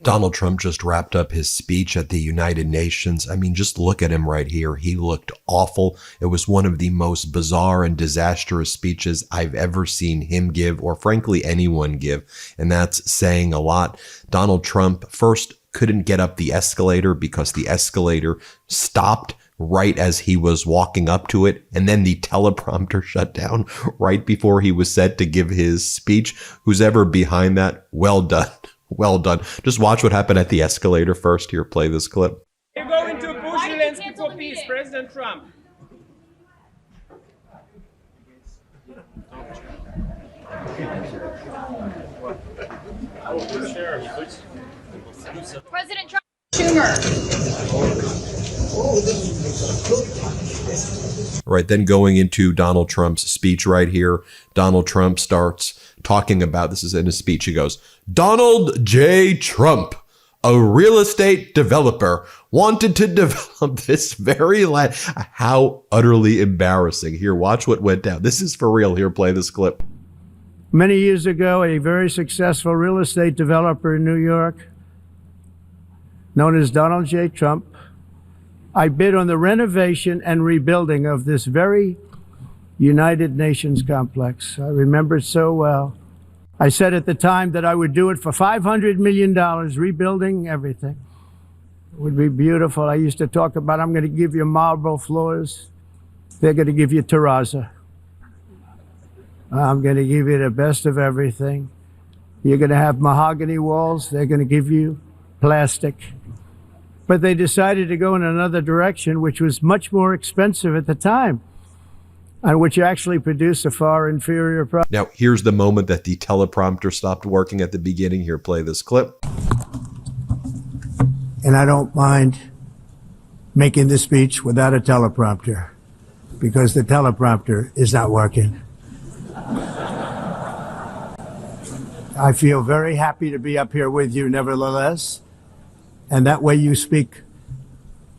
Donald Trump just wrapped up his speech at the United Nations. I mean, just look at him right here. He looked awful. It was one of the most bizarre and disastrous speeches I've ever seen him give, or frankly, anyone give. And that's saying a lot. Donald Trump first couldn't get up the escalator because the escalator stopped right as he was walking up to it. And then the teleprompter shut down right before he was set to give his speech. Who's ever behind that? Well done. Well done. Just watch what happened at the escalator first. Here, play this clip. You're going to push Zelensky for peace, President Trump. President Trump. Schumer. Right, then going into Donald Trump's speech right here, Donald Trump starts talking about, this is in his speech, he goes, Donald J. Trump, a real estate developer, wanted to develop this very land. How utterly embarrassing. Here, watch what went down. This is for real. Here, play this clip. Many years ago, a very successful real estate developer in New York, known as Donald J. Trump, I bid on the renovation and rebuilding of this very United Nations complex. I remember it so well. I said at the time that I would do it for $500 million, rebuilding everything. It would be beautiful. I used to talk about, I'm going to give you marble floors. They're going to give you terrazzo. I'm going to give you the best of everything. You're going to have mahogany walls. They're going to give you plastic. But they decided to go in another direction, which was much more expensive at the time, and which actually produced a far inferior product. Now, here's the moment that the teleprompter stopped working at the beginning. Here, play this clip. And I don't mind making the speech without a teleprompter, because the teleprompter is not working. I feel very happy to be up here with you, nevertheless. And that way you speak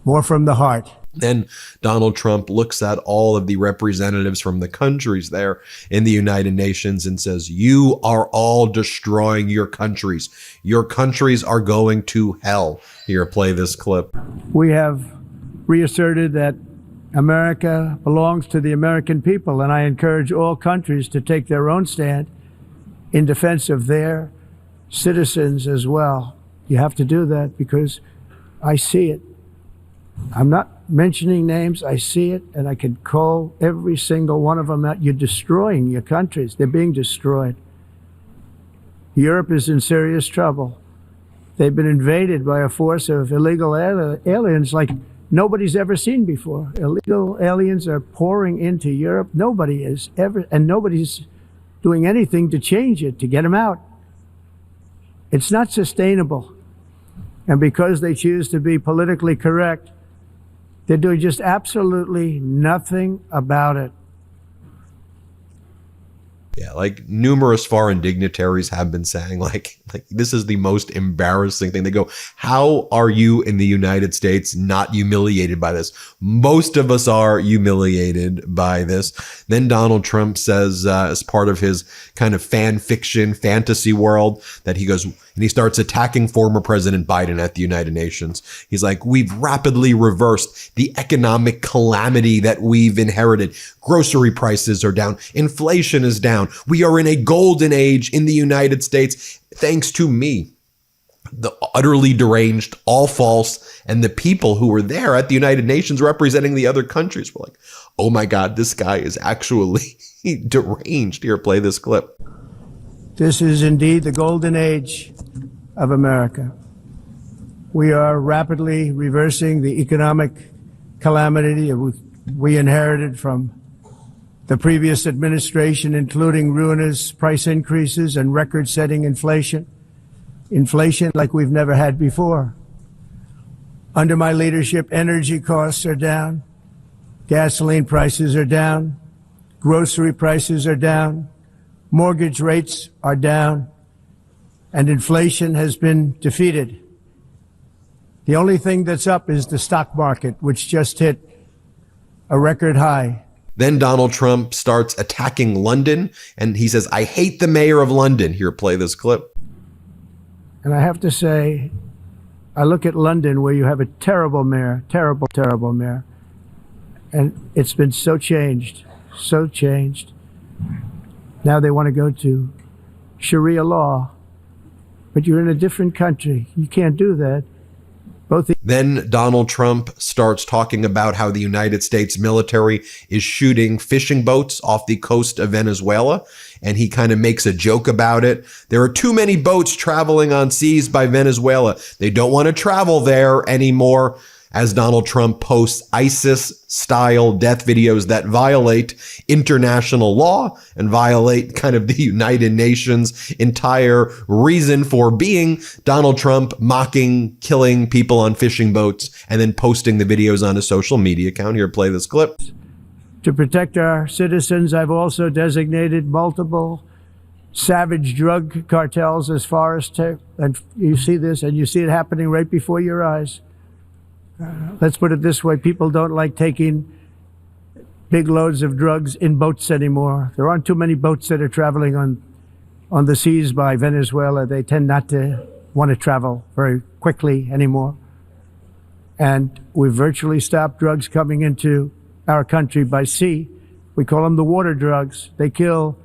more from the heart. Then Donald Trump looks at all of the representatives from the countries there in the United Nations and says, you are all destroying your countries. Your countries are going to hell. Here, play this clip. We have reasserted that America belongs to the American people, and I encourage all countries to take their own stand in defense of their citizens as well. You have to do that because I see it. I'm not mentioning names. I see it, and I can call every single one of them out. You're destroying your countries. They're being destroyed. Europe is in serious trouble. They've been invaded by a force of illegal aliens like nobody's ever seen before. Illegal aliens are pouring into Europe. Nobody is ever, and nobody's doing anything to change it, to get them out. It's not sustainable. And because they choose to be politically correct, they're doing just absolutely nothing about it. Yeah, like numerous foreign dignitaries have been saying, like this is the most embarrassing thing. They go, how are you in the United States not humiliated by this? Most of us are humiliated by this. Then Donald Trump says, as part of his kind of fan fiction fantasy world, that he goes, and he starts attacking former President Biden at the United Nations. He's like, we've rapidly reversed the economic calamity that we've inherited. Grocery prices are down. Inflation is down. We are in a golden age in the United States, thanks to me. The utterly deranged, all false, and the people who were there at the United Nations representing the other countries were like, oh my God, this guy is actually deranged. Here, play this clip. This is indeed the golden age of America. We are rapidly reversing the economic calamity we inherited from the previous administration, including ruinous price increases and record-setting inflation. Inflation like we've never had before. Under my leadership, energy costs are down, gasoline prices are down, grocery prices are down, mortgage rates are down, and inflation has been defeated. The only thing that's up is the stock market, which just hit a record high. Then Donald Trump starts attacking London, and he says, I hate the mayor of London. Here, play this clip. And I have to say, I look at London where you have a terrible mayor, terrible, terrible mayor. And it's been so changed, so changed. Now they want to go to Sharia law, but you're in a different country. You can't do that. Then Donald Trump starts talking about how the United States military is shooting fishing boats off the coast of Venezuela, and he kind of makes a joke about it. There are too many boats traveling on seas by Venezuela. They don't want to travel there anymore, as Donald Trump posts ISIS-style death videos that violate international law and violate kind of the United Nations' entire reason for being. Donald Trump mocking, killing people on fishing boats, and then posting the videos on his social media account. Here, play this clip. To protect our citizens, I've also designated multiple savage drug cartels as far as and you see this, and you see it happening right before your eyes. Let's put it this way. People don't like taking big loads of drugs in boats anymore. There aren't too many boats that are traveling on the seas by Venezuela. They tend not to want to travel very quickly anymore. And we've virtually stopped drugs coming into our country by sea. We call them the water drugs. They kill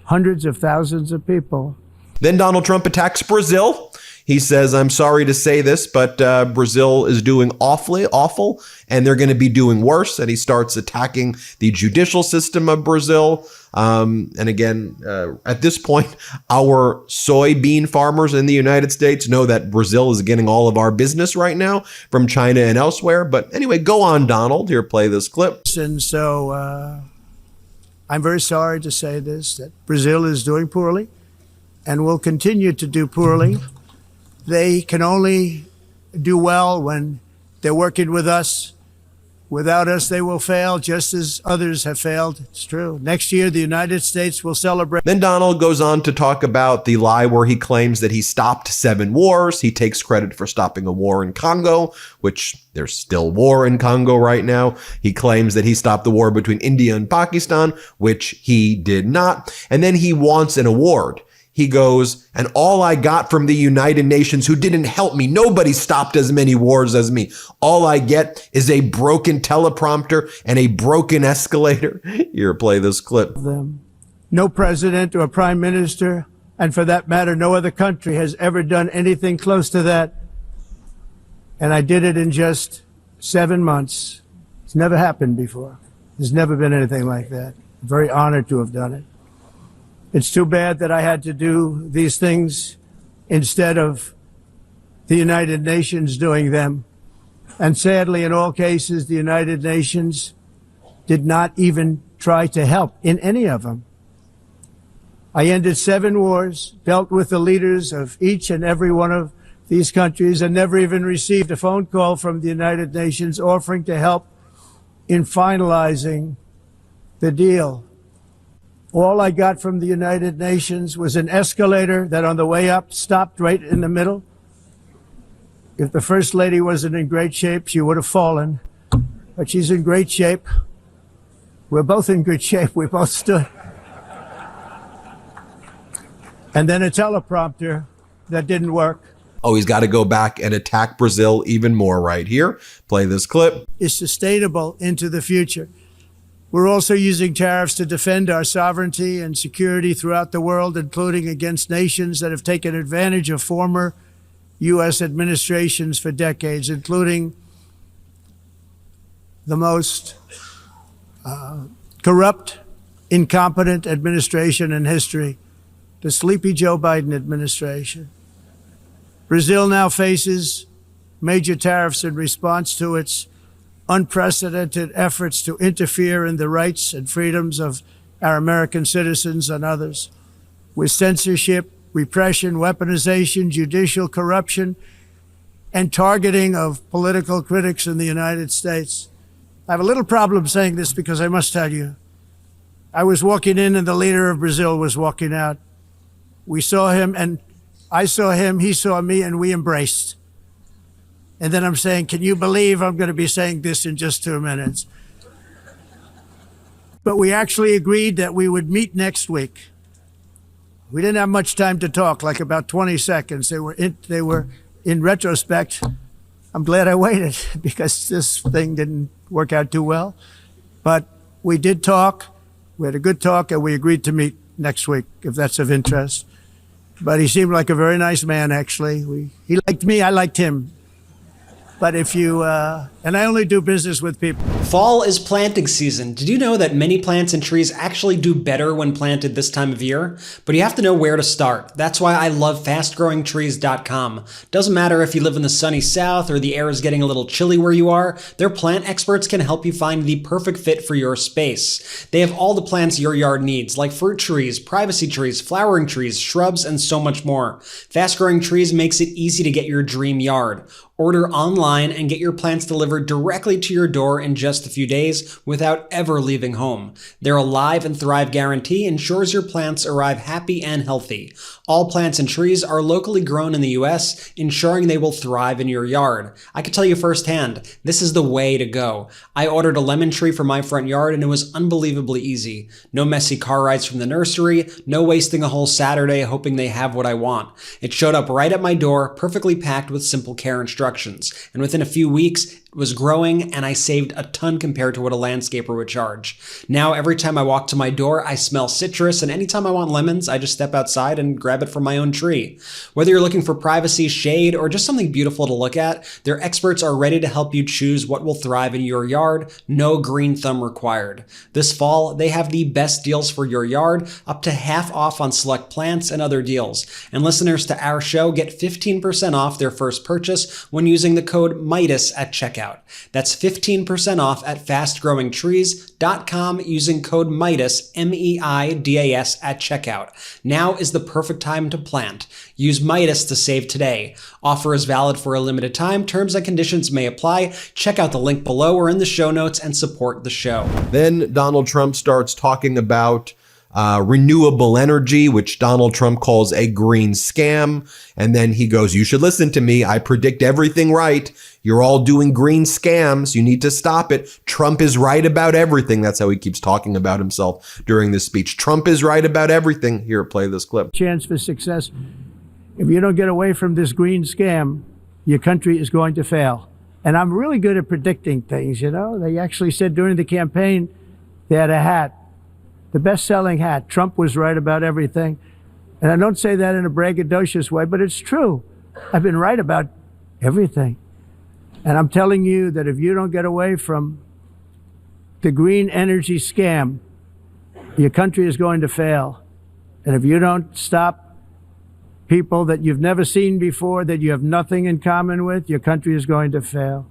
hundreds of thousands of people. Then Donald Trump attacks Brazil. He says, I'm sorry to say this, but Brazil is doing awful, and they're going to be doing worse. And he starts attacking the judicial system of Brazil. And again, at this point, our soybean farmers in the United States know that Brazil is getting all of our business right now from China and elsewhere. But anyway, go on, Donald. Here, play this clip. And so I'm very sorry to say this, that Brazil is doing poorly and will continue to do poorly. They can only do well when they're working with us. Without us, they will fail, just as others have failed. It's true. Next year, the United States will celebrate. Then Donald goes on to talk about the lie where he claims that he stopped 7 wars. He takes credit for stopping a war in Congo, which there's still war in Congo right now. He claims that he stopped the war between India and Pakistan, which he did not. And then he wants an award. He goes, and all I got from the United Nations, who didn't help me, nobody stopped as many wars as me. All I get is a broken teleprompter and a broken escalator. Here, play this clip. No president or prime minister, and for that matter, no other country has ever done anything close to that. And I did it in just 7 months. It's never happened before. There's never been anything like that. I'm very honored to have done it. It's too bad that I had to do these things instead of the United Nations doing them. And sadly, in all cases, the United Nations did not even try to help in any of them. I ended 7 wars, dealt with the leaders of each and every one of these countries, and never even received a phone call from the United Nations offering to help in finalizing the deal. All I got from the United Nations was an escalator that on the way up stopped right in the middle. If the First Lady wasn't in great shape, she would have fallen. But she's in great shape. We're both in good shape. We both stood. And then a teleprompter that didn't work. Oh, he's got to go back and attack Brazil even more right here. Play this clip. Is sustainable into the future. We're also using tariffs to defend our sovereignty and security throughout the world, including against nations that have taken advantage of former U.S. administrations for decades, including the most corrupt, incompetent administration in history, the sleepy Joe Biden administration. Brazil now faces major tariffs in response to its unprecedented efforts to interfere in the rights and freedoms of our American citizens and others, with censorship, repression, weaponization, judicial corruption, and targeting of political critics in the United States. I have a little problem saying this because I must tell you, I was walking in and the leader of Brazil was walking out. We saw him and I saw him, he saw me, and we embraced. And then I'm saying, can you believe I'm going to be saying this in just 2 minutes? But we actually agreed that we would meet next week. We didn't have much time to talk, like about 20 seconds. They were in retrospect, I'm glad I waited because this thing didn't work out too well. But we did talk. We had a good talk, and we agreed to meet next week, if that's of interest. But he seemed like a very nice man, actually. He liked me, I liked him. But if you, and I only do business with people. Fall is planting season. Did you know that many plants and trees actually do better when planted this time of year? But you have to know where to start. That's why I love fastgrowingtrees.com. Doesn't matter if you live in the sunny south or the air is getting a little chilly where you are, their plant experts can help you find the perfect fit for your space. They have all the plants your yard needs, like fruit trees, privacy trees, flowering trees, shrubs, and so much more. Fast Growing Trees makes it easy to get your dream yard. Order online and get your plants delivered directly to your door in just a few days without ever leaving home. Their Alive and Thrive guarantee ensures your plants arrive happy and healthy. All plants and trees are locally grown in the US, ensuring they will thrive in your yard. I can tell you firsthand, this is the way to go. I ordered a lemon tree for my front yard and it was unbelievably easy. No messy car rides from the nursery, no wasting a whole Saturday hoping they have what I want. It showed up right at my door, perfectly packed with simple care instructions. And within a few weeks, it was growing and I saved a ton compared to what a landscaper would charge. Now, every time I walk to my door, I smell citrus, and anytime I want lemons, I just step outside and grab it from my own tree. Whether you're looking for privacy, shade, or just something beautiful to look at, their experts are ready to help you choose what will thrive in your yard. No green thumb required. This fall, they have the best deals for your yard, up to half off on select plants and other deals. And listeners to our show get 15% off their first purchase when using the code MIDAS at checkout. That's 15% off at fastgrowingtrees.com using code MIDAS, M-E-I-D-A-S at checkout. Now is the perfect time to plant. Use Midas to save today. Offer is valid for a limited time. Terms and conditions may apply. Check out the link below or in the show notes and support the show. Then Donald Trump starts talking about renewable energy, which Donald Trump calls a green scam. And then he goes, you should listen to me. I predict everything right. You're all doing green scams. You need to stop it. Trump is right about everything. That's how he keeps talking about himself during this speech. Trump is right about everything. Here, play this clip. Chance for success. If you don't get away from this green scam, your country is going to fail. And I'm really good at predicting things, you know. They actually said during the campaign, they had a hat. The best-selling hat. Trump was right about everything. And I don't say that in a braggadocious way, but it's true. I've been right about everything. And I'm telling you that if you don't get away from the green energy scam, your country is going to fail. And if you don't stop people that you've never seen before, that you have nothing in common with, your country is going to fail.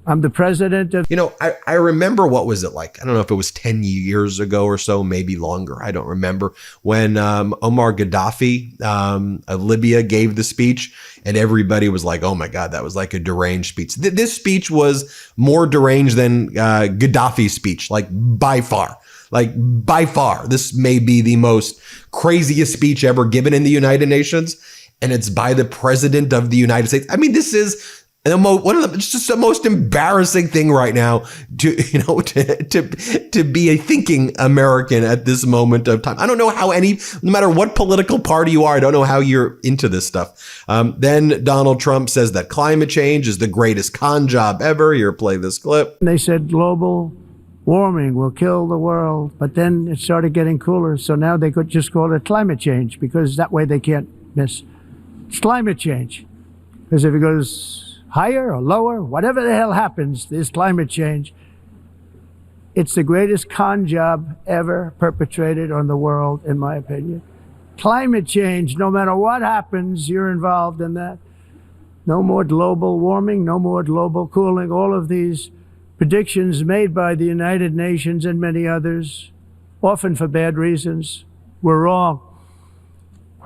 I'm the president of... You know, I remember, what was it like? I don't know if it was 10 years ago or so, maybe longer. I don't remember when Omar Gaddafi of Libya gave the speech and everybody was like, oh my God, that was like a deranged speech. This speech was more deranged than Gaddafi's speech, like by far. Like by far. This may be the most craziest speech ever given in the United Nations. And it's by the president of the United States. I mean, this is... it's just the most embarrassing thing right now to be a thinking American at this moment of time. I don't know how no matter what political party you are, I don't know how you're into this stuff. Then Donald Trump says that climate change is the greatest con job ever. Here, play this clip. They said global warming will kill the world, but then it started getting cooler. So now they could just call it climate change because that way they can't miss. It's climate change. Because if it goes higher or lower, whatever the hell happens, there's climate change. It's the greatest con job ever perpetrated on the world, in my opinion. Climate change, no matter what happens, you're involved in that. No more global warming, no more global cooling. All of these predictions made by the United Nations and many others, often for bad reasons, were wrong.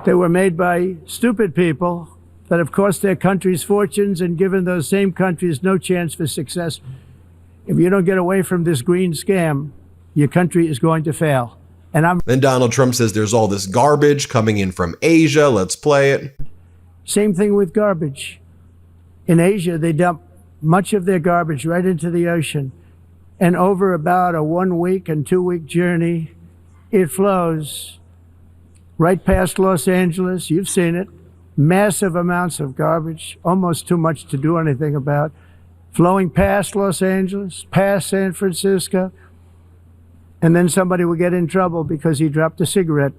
They were made by stupid people that have cost their countries fortunes and given those same countries no chance for success. If you don't get away from this green scam, your country is going to fail. And Then Donald Trump says there's all this garbage coming in from Asia. Let's play it. Same thing with garbage. In Asia, they dump much of their garbage right into the ocean. And over about a 1 week and 2 week journey, it flows right past Los Angeles. You've seen it. Massive amounts of garbage, almost too much to do anything about, flowing past Los Angeles, past San Francisco, and then somebody will get in trouble because he dropped a cigarette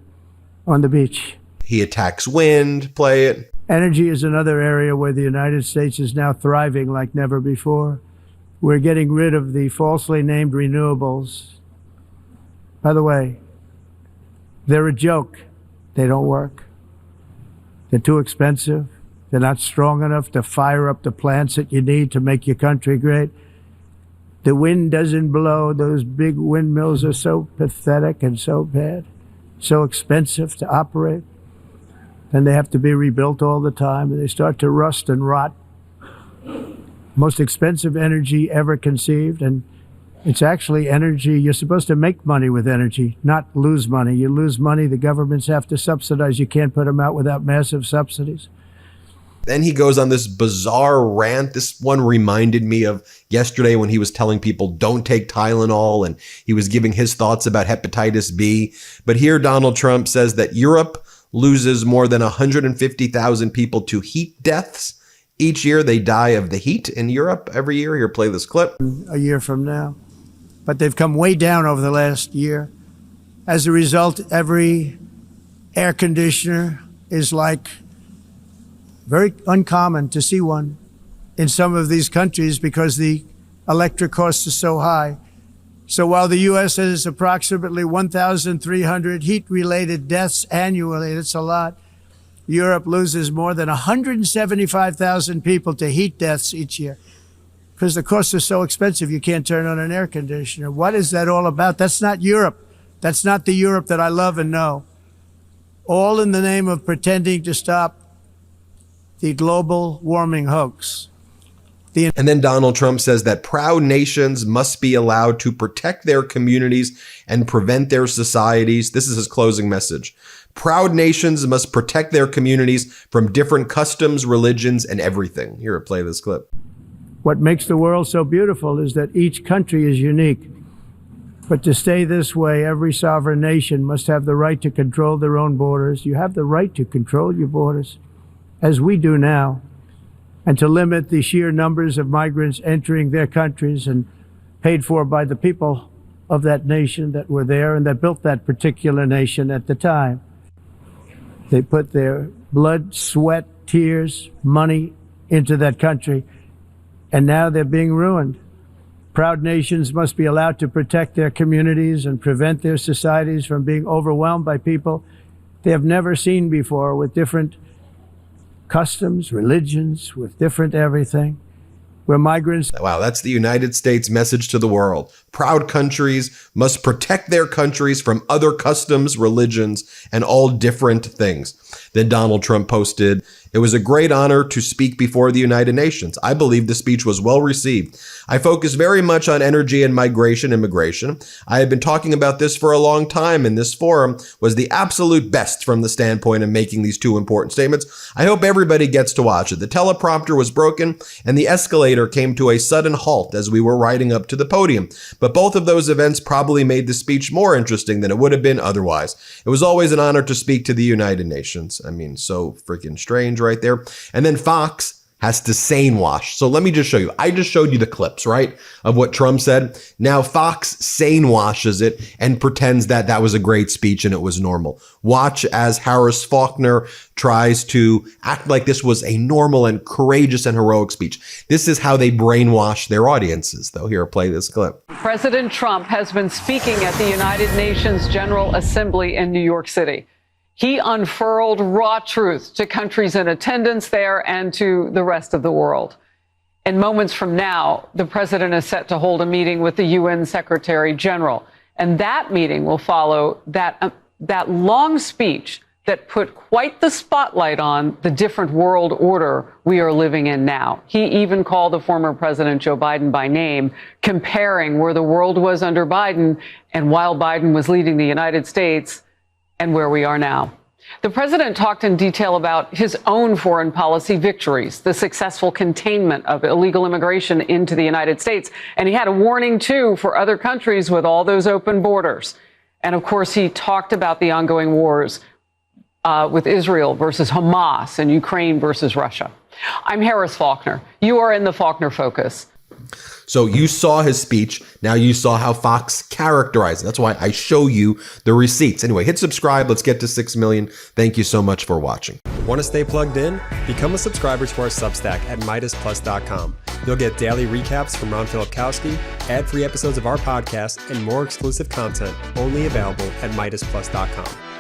on the beach. He attacks wind, play it. Energy is another area where the United States is now thriving like never before. We're getting rid of the falsely named renewables. By the way, they're a joke. They don't work. They're too expensive. They're not strong enough to fire up the plants that you need to make your country great. The wind doesn't blow. Those big windmills are so pathetic and so bad, so expensive to operate. And they have to be rebuilt all the time, and they start to rust and rot. Most expensive energy ever conceived, and it's actually energy. You're supposed to make money with energy, not lose money. You lose money, the governments have to subsidize. You can't put them out without massive subsidies. Then he goes on this bizarre rant. This one reminded me of yesterday when he was telling people don't take Tylenol, and he was giving his thoughts about hepatitis B. But here Donald Trump says that Europe loses more than 150,000 people to heat deaths. Each year they die of the heat in Europe every year. Here, play this clip. A year from now. But they've come way down over the last year. As a result, every air conditioner is like very uncommon to see one in some of these countries because the electric cost is so high. So while the U.S. has approximately 1,300 heat-related deaths annually, that's a lot, Europe loses more than 175,000 people to heat deaths each year because the costs are so expensive you can't turn on an air conditioner. What is that all about? That's not Europe. That's not the Europe that I love and know. All in the name of pretending to stop the global warming hoax. And then Donald Trump says that proud nations must be allowed to protect their communities and prevent their societies. This is his closing message. Proud nations must protect their communities from different customs, religions, and everything. Here, play this clip. What makes the world so beautiful is that each country is unique. But to stay this way, every sovereign nation must have the right to control their own borders. You have the right to control your borders, as we do now, and to limit the sheer numbers of migrants entering their countries and paid for by the people of that nation that were there and that built that particular nation at the time. They put their blood, sweat, tears, money into that country, and now they're being ruined. Proud nations must be allowed to protect their communities and prevent their societies from being overwhelmed by people they have never seen before with different customs, religions, with different everything. We're migrants. Wow, that's the United States message to the world. Proud countries must protect their countries from other customs, religions, and all different things. Then Donald Trump posted, "It was a great honor to speak before the United Nations. I believe the speech was well received. I focus very much on energy and migration, immigration. I have been talking about this for a long time, and this forum was the absolute best from the standpoint of making these two important statements. I hope everybody gets to watch it. The teleprompter was broken, and the escalator came to a sudden halt as we were riding up to the podium. But both of those events probably made the speech more interesting than it would have been otherwise. It was always an honor to speak to the United Nations." I mean, so freaking strange right there. And then Fox has to sane wash. So let me just show you. I just showed you the clips, right, of what Trump said. Now Fox sane washes it and pretends that that was a great speech and it was normal. Watch as Harris Faulkner tries to act like this was a normal and courageous and heroic speech. This is how they brainwash their audiences, though. Here, play this clip. President Trump has been speaking at the United Nations General Assembly in New York City. He unfurled raw truth to countries in attendance there and to the rest of the world. And moments from now, the president is set to hold a meeting with the UN Secretary General. And that meeting will follow that long speech that put quite the spotlight on the different world order we are living in now. He even called the former President Joe Biden by name, comparing where the world was under Biden and while Biden was leading the United States and where we are now. The president talked in detail about his own foreign policy victories, the successful containment of illegal immigration into the United States. And he had a warning, too, for other countries with all those open borders. And of course, he talked about the ongoing wars with Israel versus Hamas and Ukraine versus Russia. I'm Harris Faulkner. You are in the Faulkner Focus. So you saw his speech. Now you saw how Fox characterized it. That's why I show you the receipts. Anyway, hit subscribe. Let's get to 6 million. Thank you so much for watching. Want to stay plugged in? Become a subscriber to our Substack at MeidasPlus.com. You'll get daily recaps from Ron Filipkowski, ad-free episodes of our podcast, and more exclusive content only available at MeidasPlus.com.